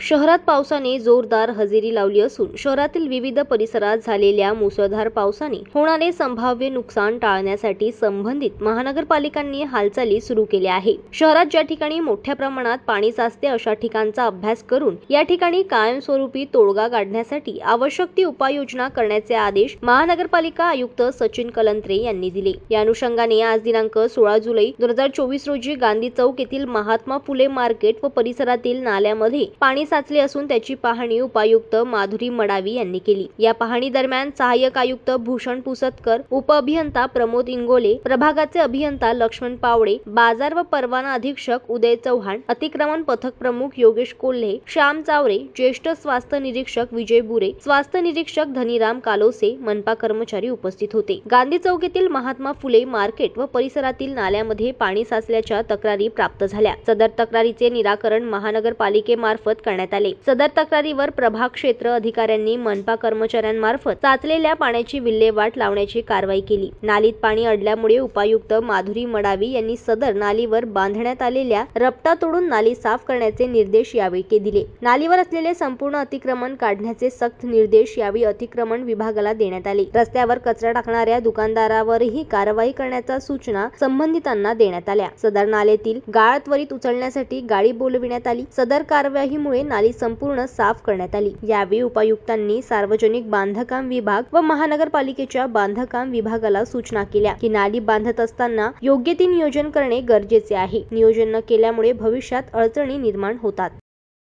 शहरात पावसाने जोरदार हजेरी लावली असून शहरातील विविध परिसरात झालेल्या मुसळधार पावसाने होणारे संभाव्य नुकसान टाळण्यासाठी संबंधित महानगरपालिकांनी हालचाली सुरू केल्या आहे। शहरात ज्या ठिकाणी मोठ्या प्रमाणात पाणी साचते अशा ठिकाणचा अभ्यास करून या ठिकाणी कायमस्वरूपी तोडगा काढण्यासाठी आवश्यक ती उपाययोजना करण्याचे आदेश महानगरपालिका आयुक्त सचिन कलंत्रे यांनी दिले। या अनुषंगाने आज दिनांक 16 जुलै 2024 रोजी गांधी चौक येथील महात्मा फुले मार्केट व परिसरातील नाल्यामध्ये पाणी साचले असून त्याची पाहणी उपायुक्त माधुरी मडावी यांनी केली। या पाहणी दरम्यान सहाय्यक आयुक्त भूषण पुसतकर, उपअभियंता प्रमोद इंगोले, प्रभागाचे अभियंता लक्ष्मण पावडे, बाजार व परवाना अधीक्षक उदय चव्हाण, अतिक्रमण पथक प्रमुख योगेश कोल्हे, श्याम चावरे, ज्येष्ठ स्वास्थ्य निरीक्षक विजय बुरे, स्वास्थ्य निरीक्षक धनीराम कालोसे, मनपा कर्मचारी उपस्थित होते। गांधी चौक येथील महात्मा फुले मार्केट व परिसरातील नाल्यामध्ये पाणी साचल्याच्या तक्रारी प्राप्त झाल्या। सदर तक्रारीचे निराकरण महानगरपालिकेमार्फत करण्यात आले। सदर तक्रारीवर प्रभाग क्षेत्र अधिकाऱ्यांनी मनपा कर्मचाऱ्यांमार्फत साचलेल्या पाण्याची विल्हेवाट लावण्याची कारवाई केली। नालीत पाणी अडल्यामुळे उपायुक्त माधुरी मडावी यांनी सदर नालीवर बांधण्यात आलेल्या रपटा तोडून नाली साफ करण्याचे निर्देश यावेळी दिले। नालीवर असलेले संपूर्ण अतिक्रमण काढण्याचे सक्त निर्देश यावेळी अतिक्रमण विभागाला देण्यात आले। रस्त्यावर कचरा टाकणाऱ्या दुकानदारावरही कारवाई करण्याच्या सूचना संबंधितांना देण्यात आल्या। सदर नालेतील गाळ त्वरित उचलण्यासाठी गाडी बोलविण्यात आली। सदर कारवाईमुळे नाली संपूर्ण साफ करण्यात आली। यावेळी उपायुक्तांनी सार्वजनिक बांधकाम विभाग व महानगरपालिकेच्या बांधकाम विभागाला सूचना केल्या की नाली बांधत असताना योग्य ती नियोजन करणे गरजेचे आहे। नियोजन न केल्यामुळे भविष्यात अडचणी निर्माण होतात।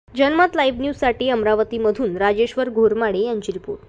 जनमत लाईव्ह न्यूज साठी अमरावतीमधून राजेश्वर घोरमाडे यांची रिपोर्ट।